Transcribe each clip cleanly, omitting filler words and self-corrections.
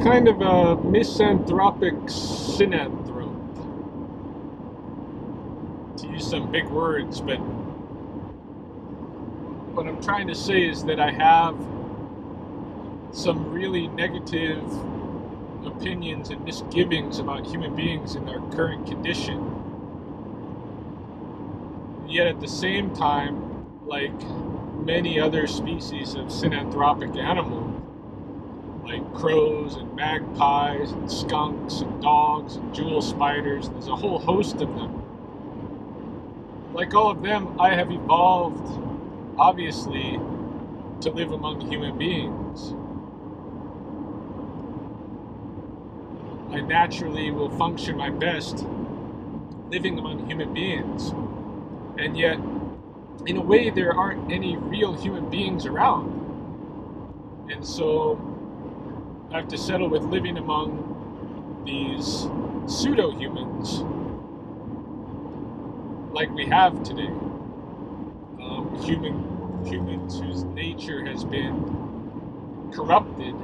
kind of a misanthropic synanthrope, to use some big words, but what I'm trying to say is that I have some really negative opinions and misgivings about human beings in their current condition. Yet at the same time, like many other species of synanthropic animal, like crows and magpies and skunks and dogs and jewel spiders, there's a whole host of them. Like all of them, I have evolved, obviously, to live among human beings. I naturally will function my best living among human beings. And yet, in a way, there aren't any real human beings around. And so I have to settle with living among these pseudo-humans like we have today. Humans whose nature has been corrupted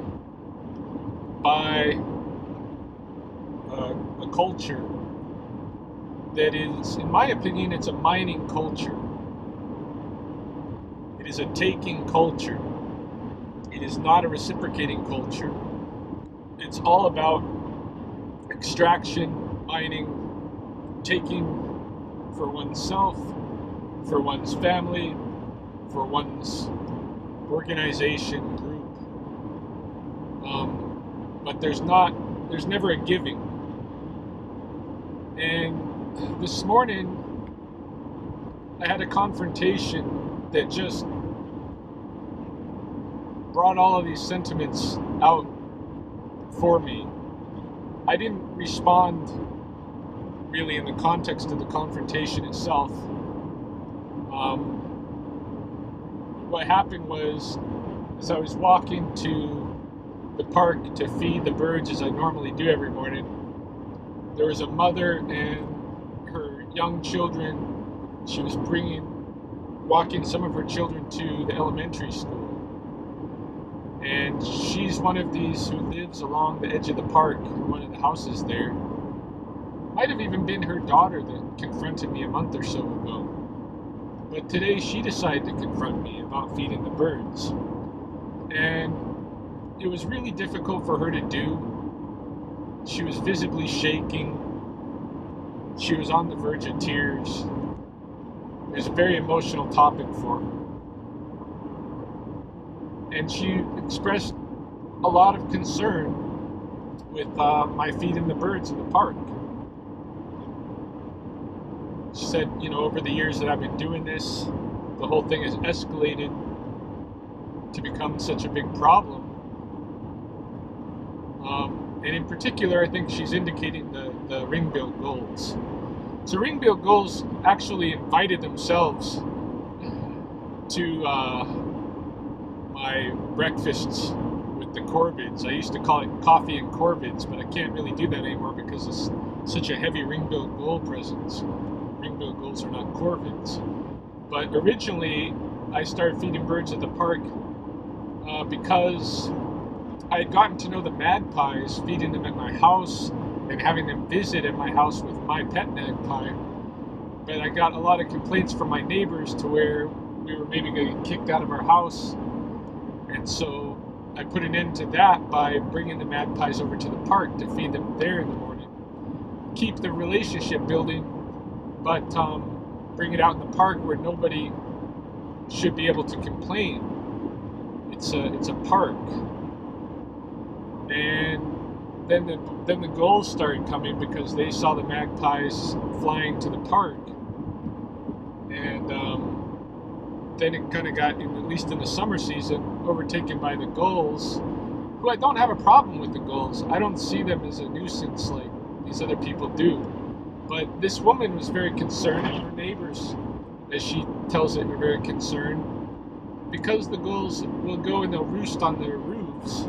by a culture that is, in my opinion, it's a mining culture. It is a taking culture. It is not a reciprocating culture. It's all about extraction, mining, taking for oneself, for one's family, for one's organization, group. But there's never a giving. And this morning, I had a confrontation that just brought all of these sentiments out for me. I didn't respond really in the context of the confrontation itself. What happened was, as I was walking to the park to feed the birds as I normally do every morning, there was a mother and her young children. She was walking some of her children to the elementary school. And she's one of these who lives along the edge of the park in one of the houses there. Might have even been her daughter that confronted me a month or so ago. But today she decided to confront me about feeding the birds. And it was really difficult for her to do. She was visibly shaking. She was on the verge of tears. It was a very emotional topic for her. And she expressed a lot of concern with my feeding the birds in the park. She said, over the years that I've been doing this, the whole thing has escalated to become such a big problem. And in particular, I think she's indicating the ring-billed gulls. So ring-billed gulls actually invited themselves to my breakfasts with the corvids. I used to call it coffee and corvids, but I can't really do that anymore because it's such a heavy ring-billed gull presence. Ring-billed gulls are not corvids. But originally, I started feeding birds at the park because I had gotten to know the magpies, feeding them at my house and having them visit at my house with my pet magpie. But I got a lot of complaints from my neighbors to where we were maybe going to get kicked out of our house. And so I put an end to that by bringing the magpies over to the park to feed them there in the morning. Keep the relationship building, but bring it out in the park where nobody should be able to complain. It's a park. And then the gulls started coming because they saw the magpies flying to the park. And then it kind of got, at least in the summer season, overtaken by the gulls, who I don't have a problem with the gulls. I don't see them as a nuisance like these other people do. But this woman was very concerned, and her neighbors, as she tells it, were very concerned, because the gulls will go and they'll roost on their roofs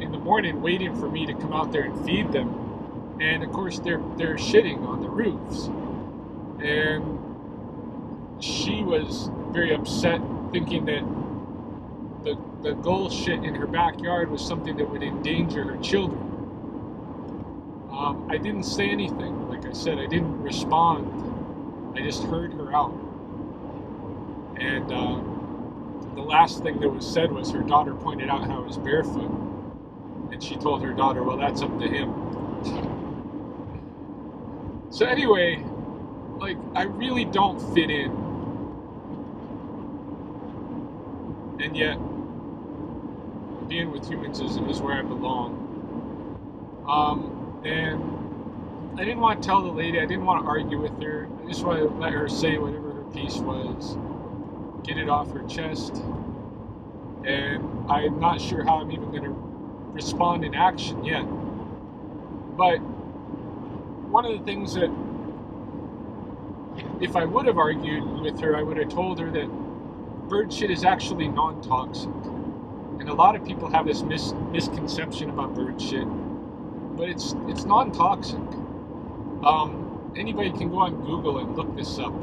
in the morning, waiting for me to come out there and feed them. And of course, they're shitting on the roofs. And she was very upset, thinking that the gull shit in her backyard was something that would endanger her children. I didn't say anything. Like I said, I didn't respond. I just heard her out. And the last thing that was said was her daughter pointed out how I was barefoot. And she told her daughter, well, that's up to him. So anyway, like, I really don't fit in. And yet, being with humans is where I belong. And I didn't want to tell the lady, I didn't want to argue with her. I just wanted to let her say whatever her piece was, get it off her chest. And I'm not sure how I'm even going to respond in action yet. But one of the things that, if I would have argued with her, I would have told her that bird shit is actually non-toxic. And a lot of people have this misconception about bird shit, but it's non-toxic. Anybody can go on Google and look this up.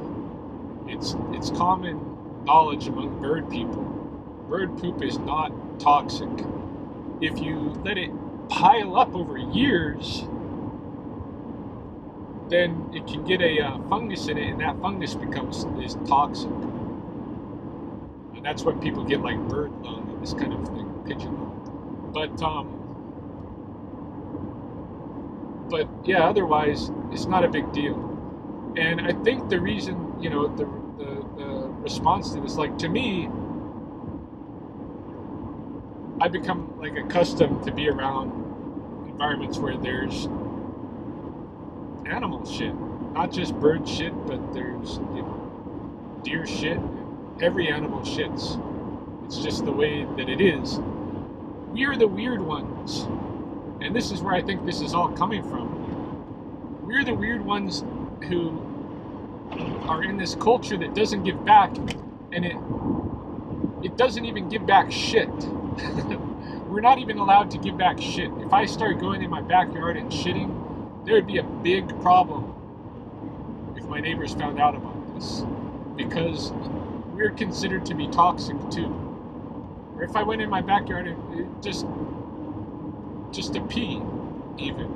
It's common knowledge among bird people. Bird poop is not toxic. If you let it pile up over years, then it can get a fungus in it, and that fungus is toxic. And that's what people get, like bird lung and this kind of thing, pigeon lung. But yeah, otherwise it's not a big deal. And I think the reason, the response to this, like, to me, I become like accustomed to be around environments where there's animal shit, not just bird shit, but there's deer shit. Every animal shits. It's just the way that it is. We are the weird ones, and this is where I think this is all coming from. We're the weird ones who are in this culture that doesn't give back, and it doesn't even give back shit. We're not even allowed to give back shit. If I start going in my backyard and shitting, there would be a big problem if my neighbors found out about this, because we're considered to be toxic too. Or if I went in my backyard and just to pee, even.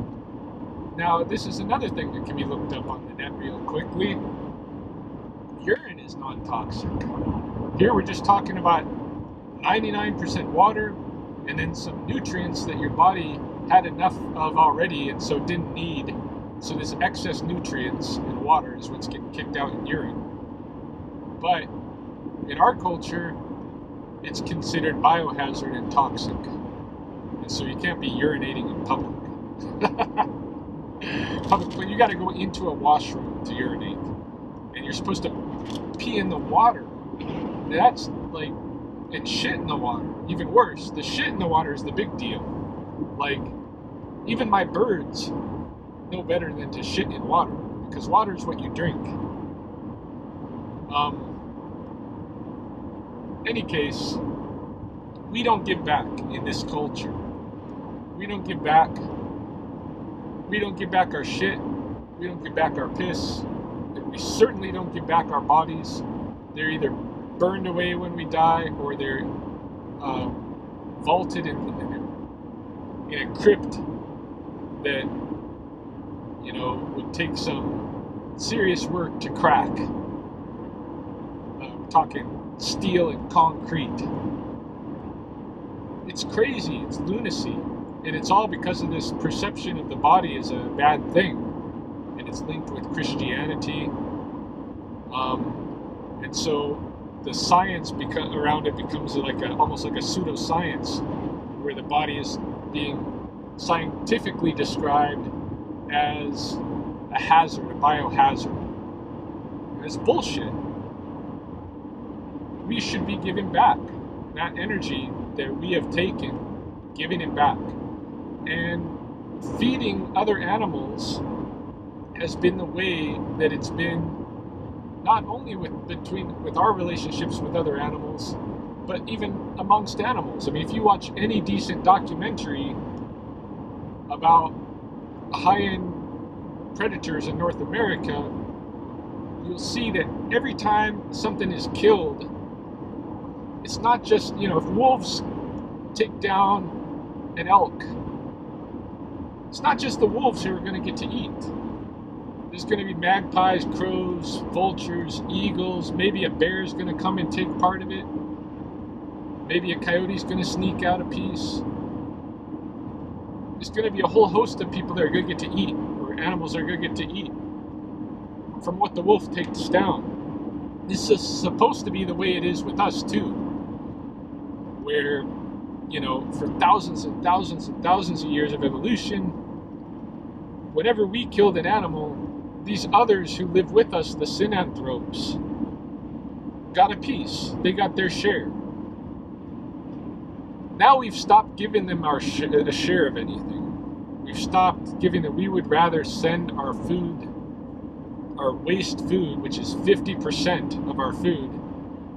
Now, this is another thing that can be looked up on the net real quickly. Urine is non-toxic. Here we're just talking about 99% water, and then some nutrients that your body had enough of already and so didn't need. So this excess nutrients in water is what's getting kicked out in urine. But in our culture, it's considered biohazard and toxic. And so you can't be urinating in public. But you got to go into a washroom to urinate. And you're supposed to pee in the water. That's like, and shit in the water. Even worse, the shit in the water is the big deal. Like, even my birds know better than to shit in water, because water is what you drink. Any case, we don't give back in this culture. We don't give back. We don't give back our shit. We don't give back our piss. And we certainly don't give back our bodies. They're either burned away when we die, or they're vaulted in a crypt that would take some serious work to crack. We're talking steel and concrete. It's crazy. It's lunacy, and it's all because of this perception of the body as a bad thing, and it's linked with Christianity. And so the science around it becomes almost like a pseudoscience, where the body is being scientifically described as a hazard, a biohazard. And it's bullshit. We should be giving back that energy that we have taken, giving it back. And feeding other animals has been the way that it's been, not only with our relationships with other animals, but even amongst animals. I mean, if you watch any decent documentary about high-end predators in North America, you'll see that every time something is killed, it's not just, if wolves take down an elk, it's not just the wolves who are going to get to eat. There's going to be magpies, crows, vultures, eagles. Maybe a bear is going to come and take part of it. Maybe a coyote's going to sneak out a piece. There's going to be a whole host of people that are going to get to eat, or animals are going to get to eat from what the wolf takes down. This is supposed to be the way it is with us too, where, for thousands and thousands and thousands of years of evolution, whenever we killed an animal, these others who live with us, the synanthropes, got a piece. They got their share. Now we've stopped giving them a share of anything. We've stopped giving them. We would rather send our food, our waste food, which is 50% of our food,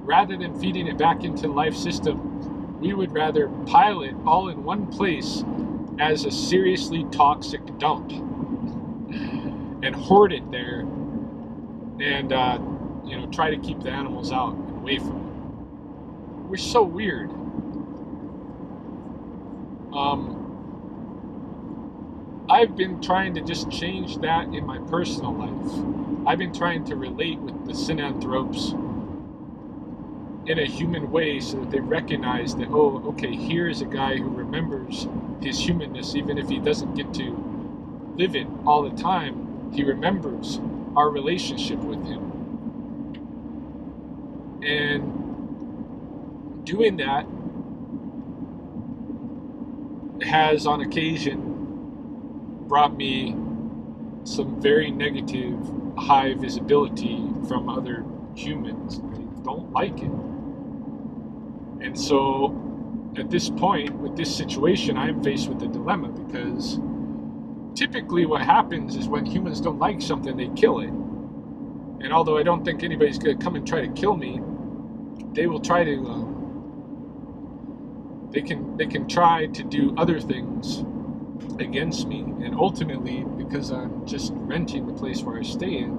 rather than feeding it back into the life system. We would rather pile it all in one place as a seriously toxic dump and hoard it there, and try to keep the animals out and away from it. We're so weird. I've been trying to just change that in my personal life. I've been trying to relate with the synanthropes in a human way so that they recognize that, oh, okay, here is a guy who remembers his humanness, even if he doesn't get to live it all the time. He remembers our relationship with him. And doing that has on occasion brought me some very negative high visibility from other humans. They don't like it. And so at this point, with this situation, I'm faced with a dilemma, because typically what happens is when humans don't like something, they kill it. And although I don't think anybody's going to come and try to kill me, they will try to they can try to do other things against me. And ultimately, because I'm just renting the place where I stay in,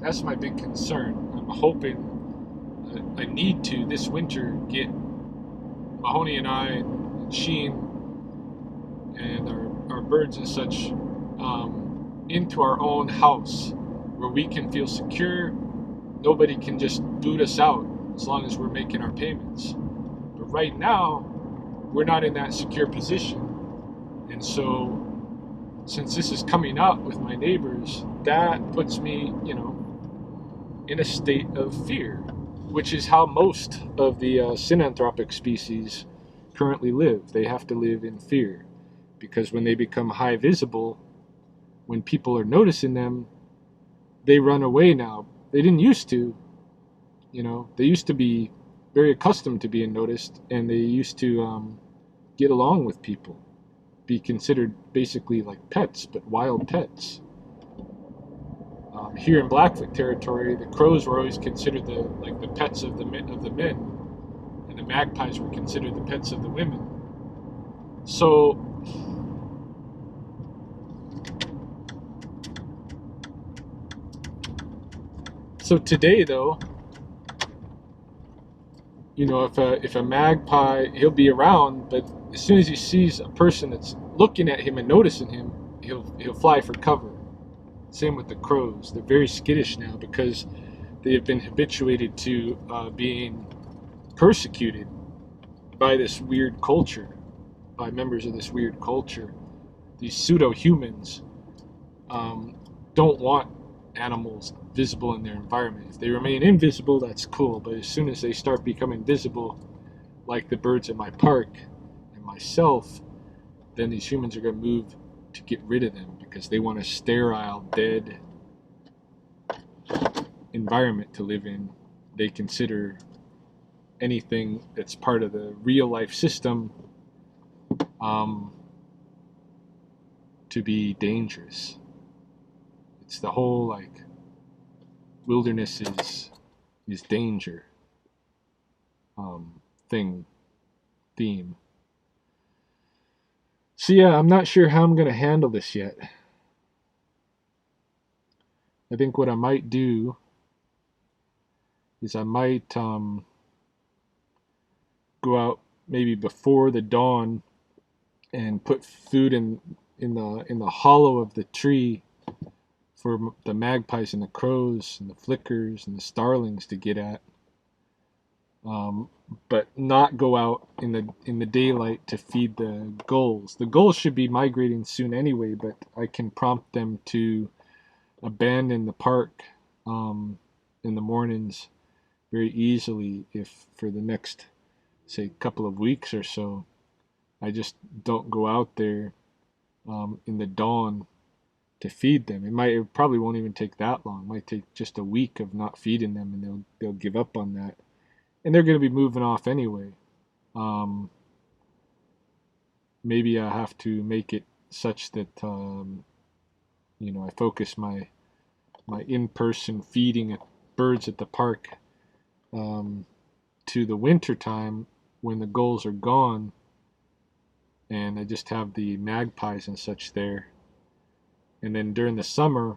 that's my big concern. I'm hoping I need to this winter get Mahoney and I and Sheen and our birds and such into our own house where we can feel secure. Nobody can just boot us out as long as we're making our payments. But right now, we're not in that secure position. And so, since this is coming up with my neighbors, that puts me, in a state of fear, which is how most of the synanthropic species currently live. They have to live in fear, because when they become high visible, when people are noticing them, they run away now. They didn't used to. They used to be very accustomed to being noticed, and they used to get along with people, be considered basically like pets, but wild pets. Here in Blackfoot territory, the crows were always considered the pets of the men, and the magpies were considered the pets of the women. So today, though, if a magpie, he'll be around, but as soon as he sees a person that's looking at him and noticing him, he'll fly for cover. Same with the crows. They're very skittish now because they have been habituated to being persecuted by this weird culture, by members of this weird culture. These pseudo-humans don't want animals visible in their environment. If they remain invisible, that's cool, but as soon as they start becoming visible, like the birds in my park and myself, then these humans are going to move to get rid of them, because they want a sterile, dead environment to live in. They consider anything that's part of the real life system to be dangerous. It's the whole wilderness is danger theme. So yeah, I'm not sure how I'm going to handle this yet. I think what I might do is I might go out maybe before the dawn and put food in the hollow of the tree for the magpies and the crows and the flickers and the starlings to get at, um, but not go out in the daylight to feed the gulls. The gulls should be migrating soon anyway, but I can prompt them to abandon the park in the mornings very easily if for the next, say, couple of weeks or so, I just don't go out there in the dawn to feed them. It probably won't even take that long. It might take just a week of not feeding them, and they'll give up on that. And they're going to be moving off anyway. Um, Maybe I have to make it such that I focus my in-person feeding at birds at the park um, to the winter time when the gulls are gone, and I just have the magpies and such there. And then during the summer,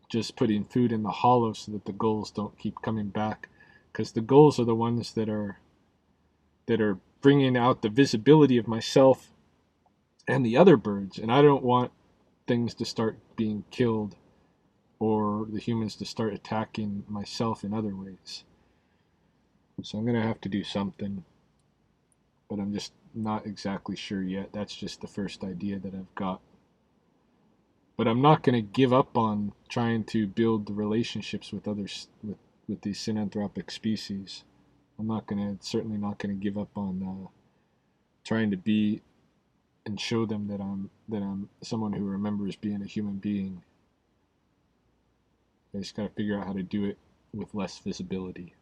just putting food in the hollow so that the gulls don't keep coming back, because the gulls are the ones that are bringing out the visibility of myself and the other birds, and I don't want things to start being killed or the humans to start attacking myself in other ways. So I'm going to have to do something, but I'm just not exactly sure yet. That's just the first idea that I've got. But I'm not going to give up on trying to build the relationships with others, with these synanthropic species. Certainly not going to give up on trying to be and show them that I'm someone who remembers being a human being. I just got to figure out how to do it with less visibility.